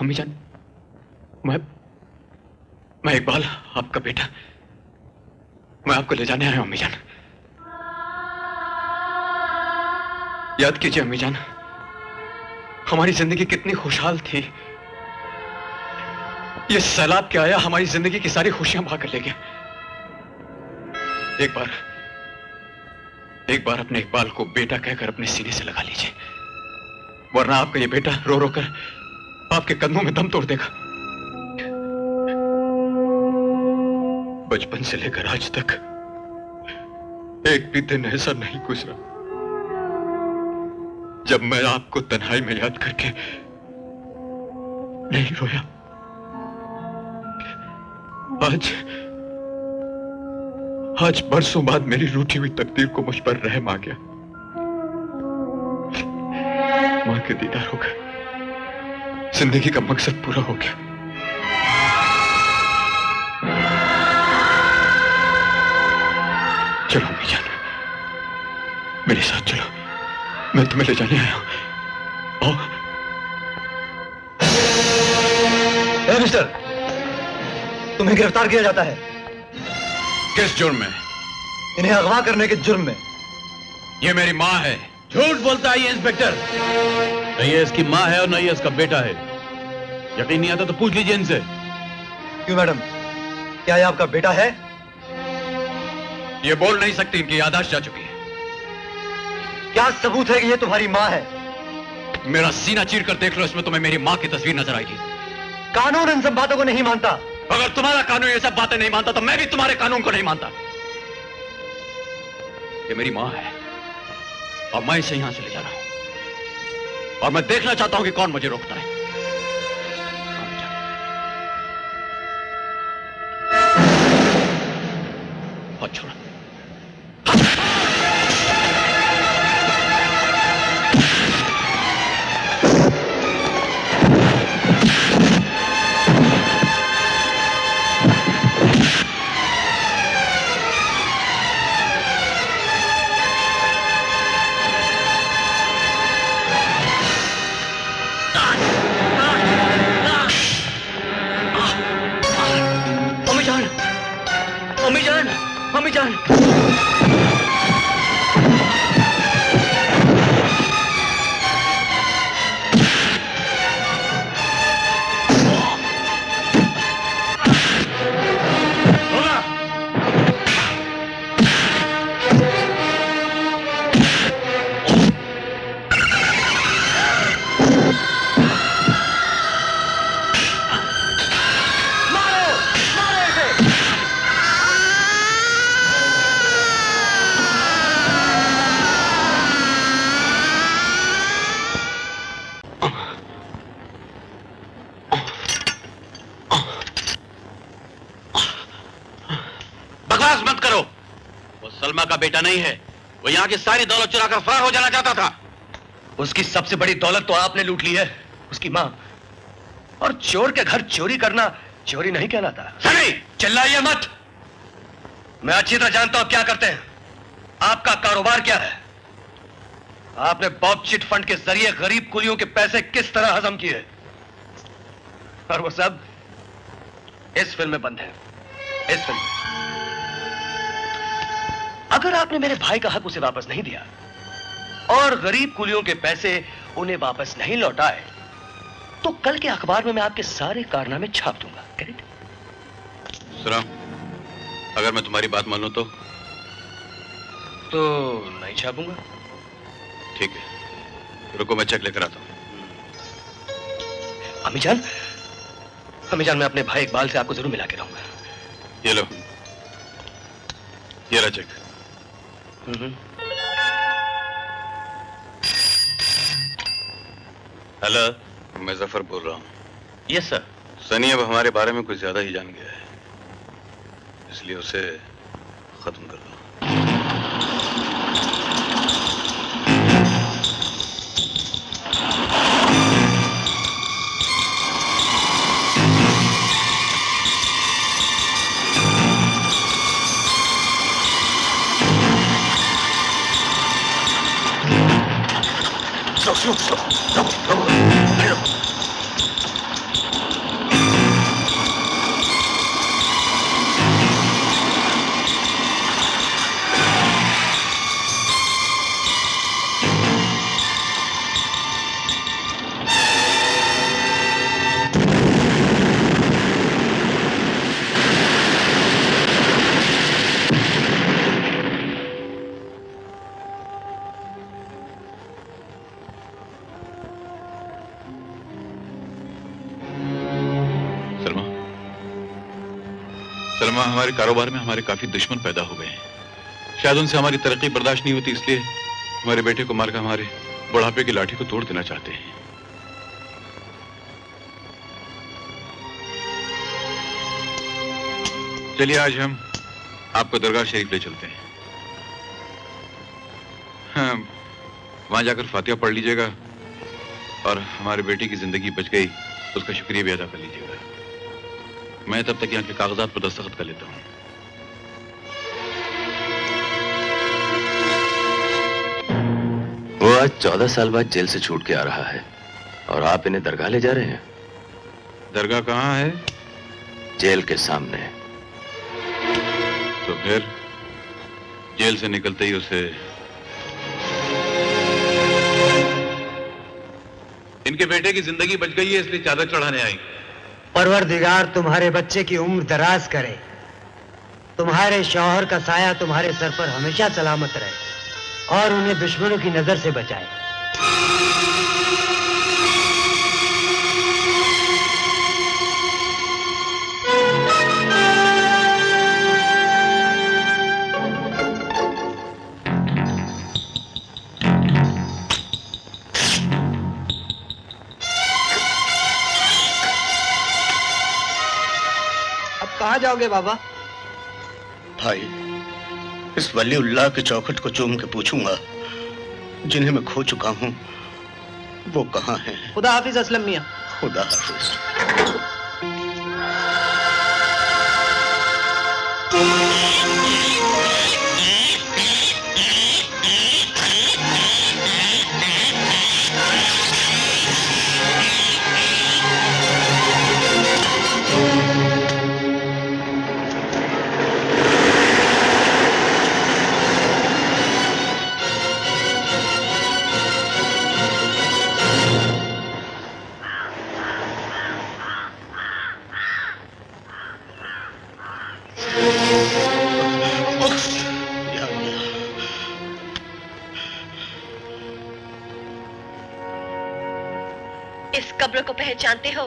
अम्मी जान, मैं इकबाल, आपका बेटा, मैं आपको ले जाने आया हूं अम्मी जान। याद कीजिए अम्मी जान, हमारी जिंदगी कितनी खुशहाल थी। ये सैलाब क्या आया, हमारी जिंदगी की सारी खुशियां बहा कर ले गया। एक बार अपने इकबाल को बेटा कहकर अपने सीने से लगा लीजिए, वरना आपका ये बेटा रो रो कर आपके कदमों में दम तोड़ देगा। बचपन से लेकर आज तक एक भी दिन ऐसा नहीं गुजरा जब मैं आपको तन्हाई में याद करके नहीं रोया। आज बरसों बाद मेरी रूठी हुई तकदीर को मुझ पर रहम आ गया। मां के दीदार हो गए, जिंदगी का मकसद पूरा हो गया। चलो अम्मी जान, मेरे साथ चलो, मैं तुम्हें ले जाने आया हूं। ए मिस्टर, तुम्हें गिरफ्तार किया जाता है। किस जुर्म में? इन्हें अगवा करने के जुर्म में। ये मेरी माँ है। झूठ बोलता है ये इंस्पेक्टर। न ये इसकी माँ है और न ये इसका बेटा है। यकीन नहीं आता तो पूछ लीजिए इनसे। क्यों मैडम, क्या ये आपका बेटा है? ये बोल नहीं सकती, इनकी याददाश्त जा चुकी है। क्या सबूत है कि ये तुम्हारी माँ है? मेरा सीना चीर कर देख लो, इसमें तुम्हें मेरी माँ की तस्वीर नजर आएगी। कानून इन सब बातों को नहीं मानता। अगर तुम्हारा कानून ये सब बातें नहीं मानता तो मैं भी तुम्हारे कानून को नहीं मानता। ये मेरी माँ है और मैं इसे यहां से ले जा रहा हूं, और मैं देखना चाहता हूं कि कौन मुझे रोकता है। हाथ छोड़ो। अम्मी जान, सलमा का बेटा नहीं है। वो यहाँ की सारी दौलत चुराकर फरार हो जाना चाहता था। उसकी सबसे बड़ी दौलत तो आपने लूट ली है, उसकी माँ। और चोर के घर चोरी करना चोरी नहीं कहलाता। सनी, चिल्लाइए मत। मैं अच्छी तरह जानता हूं क्या करते हैं। आपका कारोबार क्या है? आपने बॉब चिट फंड के जरिए गरीब कुलियों के पैसे किस तरह हजम किए, और वो सब इस फिल्म में बंद है। इस फिल्म में अगर आपने मेरे भाई का हक उसे वापस नहीं दिया और गरीब कुलियों के पैसे उन्हें वापस नहीं लौटाए, तो कल के अखबार में मैं आपके सारे कारनामे छाप दूंगा। करेक्ट? सुनो, अगर मैं तुम्हारी बात मानूं तो नहीं छापूंगा। ठीक है, रुको मैं चेक लेकर आता हूं। अम्मी जान, मैं अपने भाई इकबाल से आपको जरूर मिला के रहूंगा। ये लो, ये रहा चेक। हेलो, मैं जफर बोल रहा हूँ। Yes sir. सनी अब हमारे बारे में कुछ ज्यादा ही जान गया है, इसलिए उसे खत्म कर दो। सलमा, हमारे कारोबार में हमारे काफी दुश्मन पैदा हो गए हैं। शायद उनसे हमारी तरक्की बर्दाश्त नहीं होती, इसलिए हमारे बेटे को मारकर हमारे बुढ़ापे की लाठी को तोड़ देना चाहते हैं। चलिए आज हम आपको दरगाह शरीफ ले चलते हैं। हाँ, वहां जाकर फातिहा पढ़ लीजिएगा और हमारे बेटे की जिंदगी बच गई उसका शुक्रिया भी अदा कर लीजिएगा। मैं तब तक यहाँ के कागजात पर दस्तखत कर लेता हूँ। वो आज 14 साल बाद जेल से छूट के आ रहा है और आप इन्हें दरगाह ले जा रहे हैं। दरगाह कहाँ है? जेल के सामने। तो फिर जेल से निकलते ही उसे इनके बेटे की जिंदगी बच गई है, इसलिए चादर चढ़ाने आई। परवरदिगार तुम्हारे बच्चे की उम्र दराज करे, तुम्हारे शौहर का साया तुम्हारे सर पर हमेशा सलामत रहे और उन्हें दुश्मनों की नजर से बचाए। कहाँ जाओगे बाबा? भाई, इस वलीउल्लाह के चौखट को चूम के पूछूंगा, जिन्हें मैं खो चुका हूँ वो कहाँ हैं? खुदा हाफिज असलम मियां। खुदा हाफिज। इस कब्र को पहचानते हो?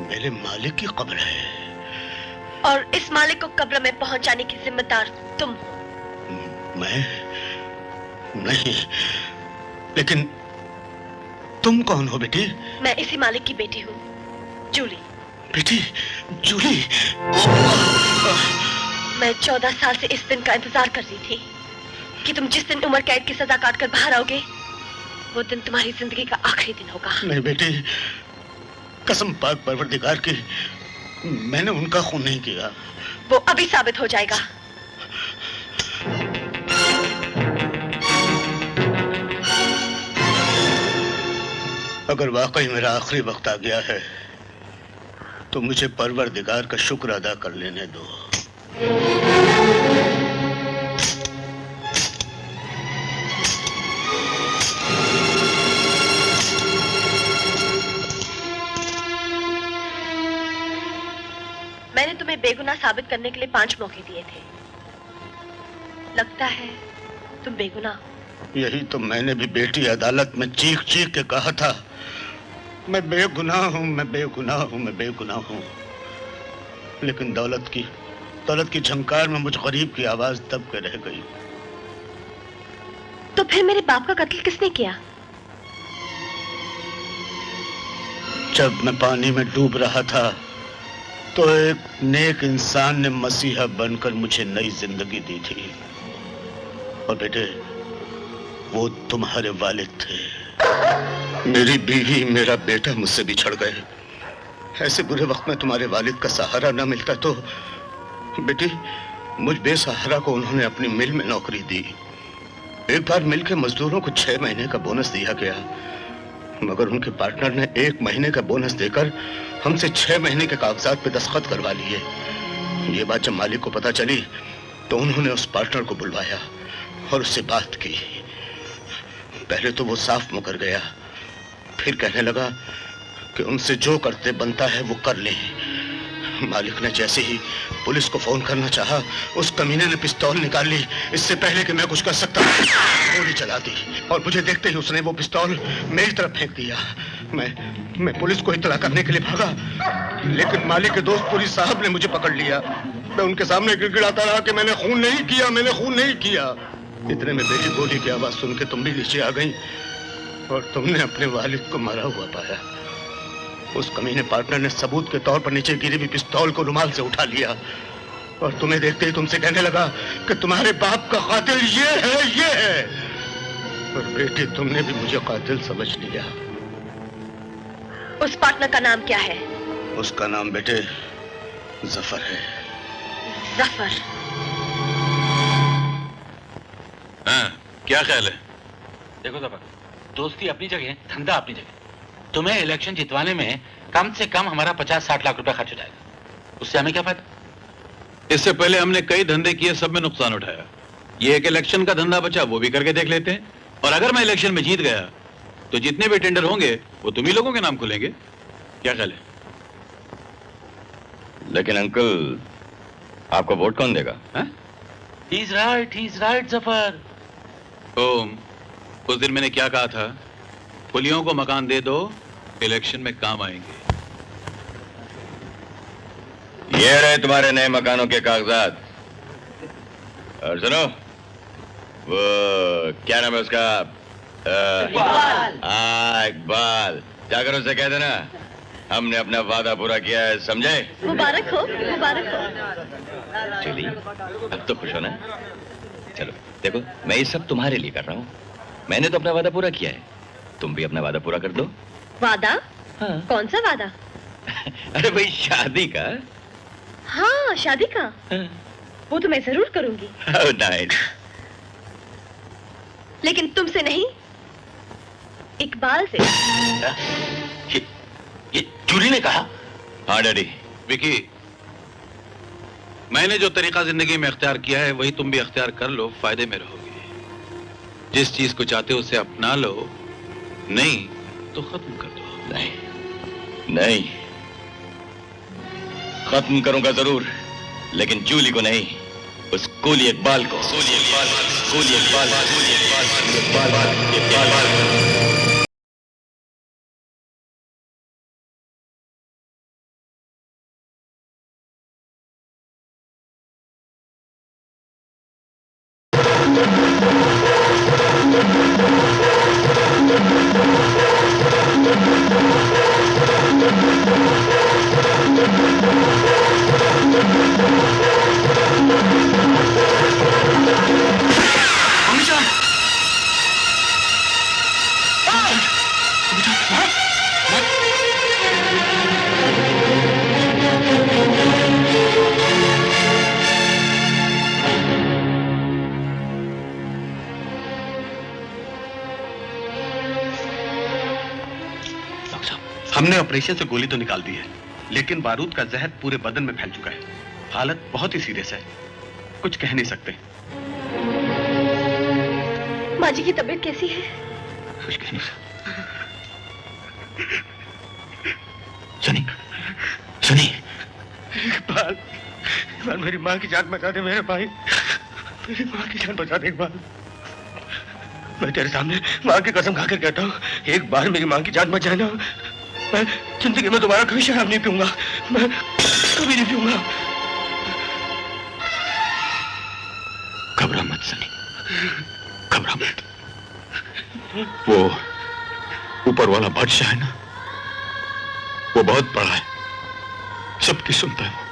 मेरे मालिक की कब्र है। और इस मालिक को कब्र में पहुंचाने की जिम्मेदार तुम हो। मैं नहीं, लेकिन तुम कौन हो बेटी? मैं इसी मालिक की बेटी हूँ, जूली। बेटी, जूली। मैं 14 साल से इस दिन का इंतजार कर रही थी कि तुम जिस दिन उम्र कैद की सजा काट कर बाहर आओगे वो दिन तुम्हारी जिंदगी का आखिरी दिन होगा। नहीं बेटी, कसम पाक परवरदिगार की, मैंने उनका खून नहीं किया। वो अभी साबित हो जाएगा। अगर वाकई मेरा आखिरी वक्त आ गया है तो मुझे परवरदिगार का शुक्र अदा कर लेने दो। मैंने तुम्हें बेगुनाह साबित करने के लिए 5 मौके दिए थे। लगता है तुम बेगुनाह हो। यही तो मैंने भी बेटी अदालत में चीख चीख के कहा था, मैं बेगुनाह हूं, मैं बेगुनाह हूं, मैं बेगुनाह हूं। लेकिन दौलत की झंकार में मुझ गरीब की आवाज दब के रह गई। तो फिर मेरे बाप का कत्ल किसने किया? जब मैं पानी में डूब रहा था तो एक नेक इंसान ने मसीहा बनकर मुझे नई जिंदगी दी थी। और बेटे, वो तुम्हारे वालिद थे। मेरी बीवी, मेरा बेटा मुझसे बिछड़ गए। ऐसे बुरे वक्त में तुम्हारे वालिद का सहारा न मिलता तो बेटी, मुझ बेसहारा को उन्होंने अपनी मिल में नौकरी दी। एक बार मिल के मजदूरों को 6 महीने का बोनस दिया गया, मगर उनके पार्टनर ने 1 महीने का बोनस देकर हमसे 6 महीने के कागजात पे दस्तखत करवा लिए। ये बात जब मालिक को पता चली तो उन्होंने उस पार्टनर को बुलवाया और उससे बात की। पहले तो वो साफ मुकर गया, फिर कहने लगा कि उनसे जो करते बनता है वो कर लें। मालिक ने जैसे ही पुलिस को फोन करना चाहा, उस कमीने ने पिस्तौल निकाल ली। इससे पहले कि मैं कुछ कर सकता गोली चला दी और मुझे देखते ही उसने वो पिस्तौल मेरी तरफ फेंक दिया। मैं पुलिस को इत्तला करने के लिए भागा, लेकिन मालिक के दोस्त पुलिस साहब ने मुझे पकड़ लिया मैं उनके सामने गिड़गिड़ाता रहा कि मैंने खून नहीं किया, मैंने खून नहीं किया। इतने में बेटी गोली की आवाज सुन के तुम भी नीचे आ गई और तुमने अपने वालिद को मरा हुआ पाया। उस कमीने पार्टनर ने सबूत के तौर पर नीचे गिरी हुई पिस्तौल को रुमाल से उठा लिया और तुम्हें देखते ही तुमसे कहने लगा कि तुम्हारे बाप का कातिल ये है। और बेटी तुमने भी मुझे कातिल समझ लिया। उस पार्टनर का नाम क्या है? उसका नाम बेटे जफर है। जफर? हाँ, क्या ख्याल है? देखो जफर, दोस्ती अपनी जगह, धंधा अपनी जगह। तुम्हें इलेक्शन जितवाने में कम से कम हमारा 50-60 लाख रुपया खर्च हो जाएगा। उससे हमें क्या फायदा? इससे पहले हमने कई धंधे किए, सब में नुकसान उठाया। ये एक इलेक्शन का धंधा बचा, वो भी करके देख लेते हैं। और अगर मैं इलेक्शन में जीत गया तो जितने भी टेंडर होंगे वो तुम ही लोगों के नाम खुलेंगे। क्या ख्याल है? लेकिन अंकल, आपको वोट कौन देगा? He is right Zafar. Om, उस दिन मैंने क्या कहा था? पुलियों को मकान दे दो, इलेक्शन में काम आएंगे। ये रहे तुम्हारे नए मकानों के कागजात। और सुनो, वो क्या नाम है उसका? इकबाल। जाकर उसे कह देना हमने अपना वादा पूरा किया है, समझे? मुबारक हो, मुबारक हो। चलिए, अब तो खुश हो ना? चलो देखो, मैं ये सब तुम्हारे लिए कर रहा हूँ। मैंने तो अपना वादा पूरा किया है, तुम भी अपना वादा पूरा कर दो। वादा? हाँ। कौन सा वादा? अरे भाई, शादी का। हाँ, शादी का। हाँ। वो तो मैं जरूर करूंगी। Oh, nice. लेकिन तुमसे नहीं, इकबाल से। ये जूली ने कहा? हाँ डैडी। विकी, मैंने जो तरीका जिंदगी में अख्तियार किया है वही तुम भी अख्तियार कर लो, फायदे में रहोगे। जिस चीज को चाहते हो उसे अपना लो, नहीं तो खत्म कर दो। नहीं, खत्म करूंगा जरूर, लेकिन जूली को नहीं, उस कूली इकबाल को। कूली इकबाल। हमने ऑपरेशन से गोली तो निकाल दी है, लेकिन बारूद का जहर पूरे बदन में फैल चुका है। हालत बहुत ही सीरियस है, कुछ कह नहीं सकते। माँ जी की तबीयत कैसी है? कुछ कह नहीं सकते। सुनी, इकबाल, मेरी माँ की जान बचा दे मेरे भाई, मेरी माँ की जान बचा दे इकबाल। मैं तेरे सामने माँ की कसम खाकर कहता हूँ, एक बार मेरी माँ की जान बचाए ना, मैं जिंदगी में दोबारा कभी शराब नहीं पीऊंगा, मैं कभी नहीं पीऊंगा। घबरा मत सनी, घबरा मत। वो ऊपर वाला बादशाह है ना, वो बहुत बड़ा है, सबकी सुनता है।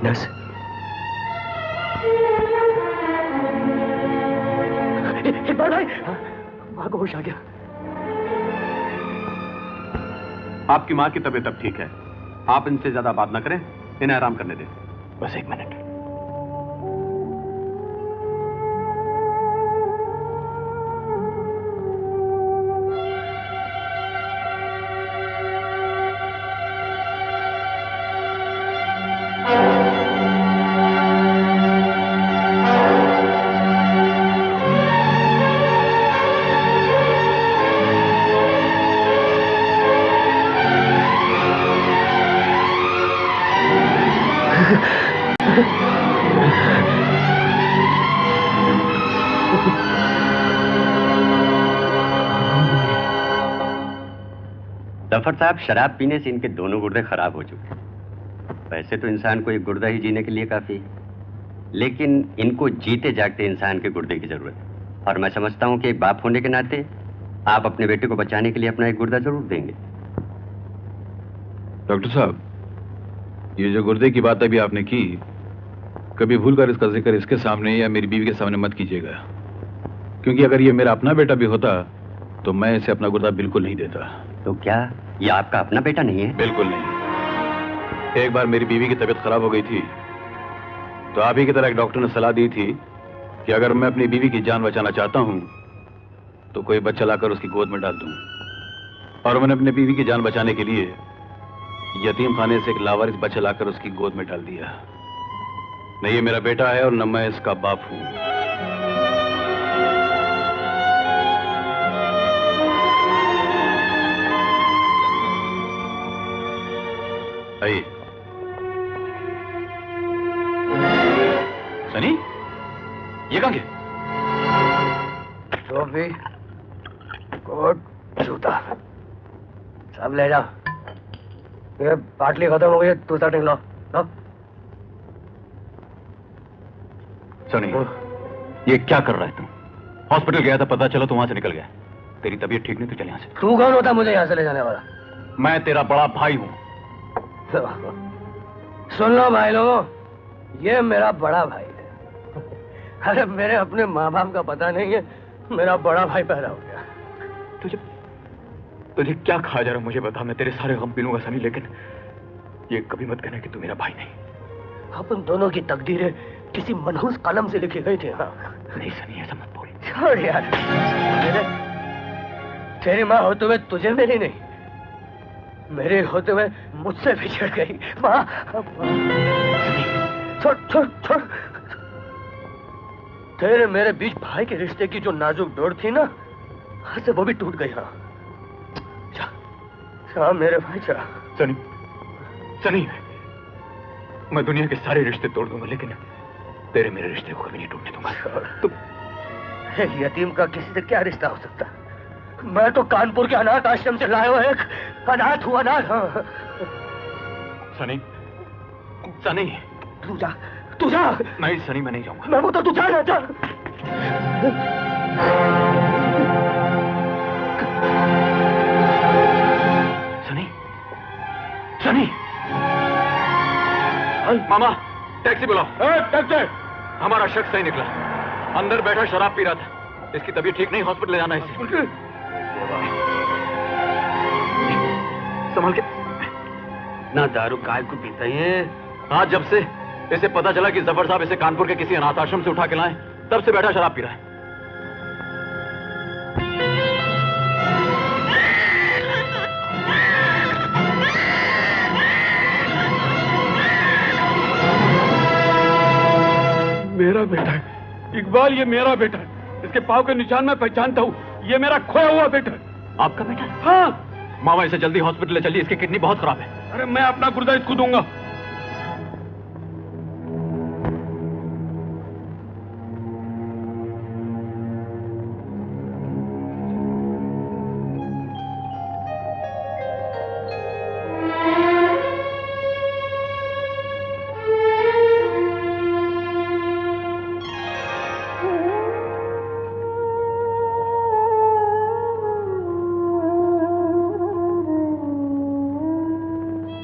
नर्स, इकबाल भाई, माँ को होश आ गया। आपकी माँ की तबीयत अब ठीक है, आप इनसे ज्यादा बात ना करें, इन्हें आराम करने दें। बस 1 मिनट। जफर साहब, शराब पीने से इनके दोनों गुर्दे खराब हो चुके हैं। वैसे तो इंसान को एक गुर्दा ही जीने के लिए काफी है, लेकिन इनको जीते जागते इंसान के गुर्दे की जरूरत है। और मैं समझता हूँ कि एक बाप होने के नाते आप अपने बेटे को बचाने के लिए अपना एक गुर्दा जरूर देंगे। डॉक्टर साहब, ये जो गुर्दे की बात अभी आपने की, कभी भूलकर इसका जिक्र इसके सामने या मेरी बीवी के सामने मत कीजिएगा, क्योंकि अगर ये मेरा अपना बेटा भी होता तो मैं इसे अपना गुर्दा बिल्कुल नहीं देता। तो क्या ये आपका अपना बेटा नहीं है? बिल्कुल नहीं। एक बार मेरी बीवी की तबीयत खराब हो गई थी, तो आप ही की तरह एक डॉक्टर ने सलाह दी थी कि अगर मैं अपनी बीवी की जान बचाना चाहता हूं तो कोई बच्चा लाकर उसकी गोद में डाल दूं। और मैंने अपनी बीवी की जान बचाने के लिए यतीम खाने से एक लावारिस बच्चा लाकर उसकी गोद में डाल दिया। न ये मेरा बेटा है और न मैं इसका बाप हूं। आइए। सनी, ये कहां गए? टोपी, कोट, जूता सब ले जाओ। ये बाटली खत्म हो गई, दूसरा टिंग लो। सनी, ये क्या कर रहा है तुम? हॉस्पिटल गया था, पता चला तो वहां से निकल गया। तेरी तबीयत ठीक नहीं तो चल यहां से। तू कौन होता मुझे यहाँ से ले जाने वाला? मैं तेरा बड़ा भाई हूं। सुन लो भाई लोगों, ये मेरा बड़ा भाई है। अरे मेरे अपने माँ बाप का पता नहीं है, मेरा बड़ा भाई पैदा हो गया। तुझे क्या खा जा रहा मुझे बता, मैं तेरे सारे गम पी लूंगा सनी, लेकिन ये कभी मत कहना कि तू मेरा भाई नहीं। अपन दोनों की तकदीरें किसी मनहूस कलम से लिखी गई थी। हाँ नहीं सनी, ऐसा मत बोल। छोड़ यार, तेरी माँ होते हुए तुझे मेरी नहीं, मेरे होते हुए मुझसे बिछड़ गई। माँ, छोड़ छोड़ छोड़। तेरे मेरे बीच भाई के रिश्ते की जो नाजुक डोर थी ना, हाथ से वो भी टूट गई। हाँ जा मेरे भाई जा। सनी, सनी, मैं दुनिया के सारे रिश्ते तोड़ दूंगा, लेकिन तेरे मेरे रिश्ते को कभी नहीं टूटने दूंगा। तुम यतीम का किसी से क्या रिश्ता हो सकता? मैं तो कानपुर के अनाथ आश्रम से लाया हुआ एक अनाथ हूँ, अनाथ। हाँ। सनी, सनी, तू जा, तू जा। नहीं सनी, मैं नहीं जाऊंगा। मैं वो तो तू जा ना, जा। सनी, सनी, मामा, टैक्सी बुलाओ। टैक्सी। हमारा शख्स सही निकला, अंदर बैठा शराब पी रहा था। इसकी तबीयत ठीक नहीं, हॉस्पिटल ले जाना है इसे। संभाल के। ना दारू काय को पीता है। आज जब से इसे पता चला कि जफर साहब इसे कानपुर के किसी अनाथ आश्रम से उठा के लाए, तब से बैठा शराब पी रहा है। मेरा बेटा है इकबाल, ये मेरा बेटा है। इसके पाँव के निशान मैं पहचानता हूँ, ये मेरा खोया हुआ बेटा है। आपका बेटा? हाँ। मामा, इसे जल्दी हॉस्पिटल ले चलिए, इसकी किडनी बहुत खराब है। अरे मैं अपना गुर्दा इसको दूंगा।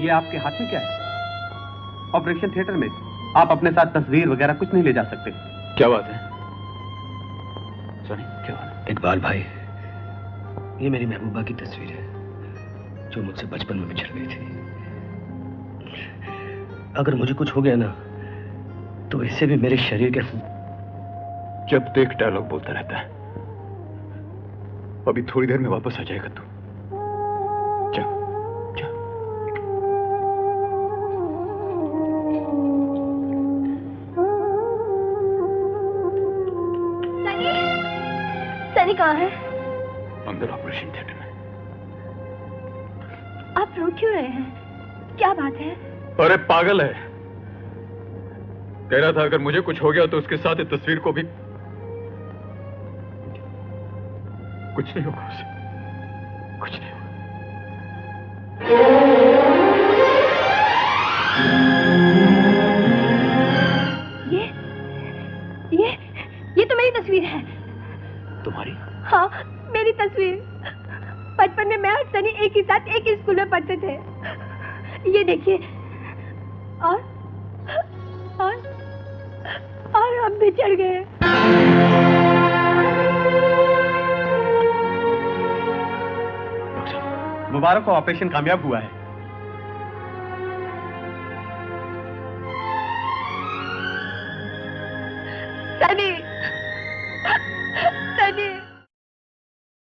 ये आपके हाथ में क्या है? ऑपरेशन थिएटर में आप अपने साथ तस्वीर वगैरह कुछ नहीं ले जा सकते। क्या बात है? सॉरी, क्या बात? इकबाल भाई, ये मेरी महबूबा की तस्वीर है जो मुझसे बचपन में बिछड़ गई थी। अगर मुझे कुछ हो गया ना, तो इससे भी मेरे शरीर के। जब देख डायलॉग बोलता रहता है। अभी थोड़ी देर में वापस आ जाएगा तू। जा, जा। सनी कहाँ है? अंदर ऑपरेशन थिएटर में। आप रो क्यों रहे हैं? क्या बात है? अरे पागल है, कह रहा था अगर मुझे कुछ हो गया तो उसके साथ इस तस्वीर को भी। कुछ नहीं होगा उसे, कुछ नहीं होगा। ये तो मेरी तस्वीर है। तुम्हारी? हाँ, मेरी तस्वीर। बचपन में मैं और सनी एक ही साथ एक ही स्कूल में पढ़ते थे। ये देखिए। और हम बिछड़ गए। मुबारक हो, ऑपरेशन कामयाब हुआ है। सनी।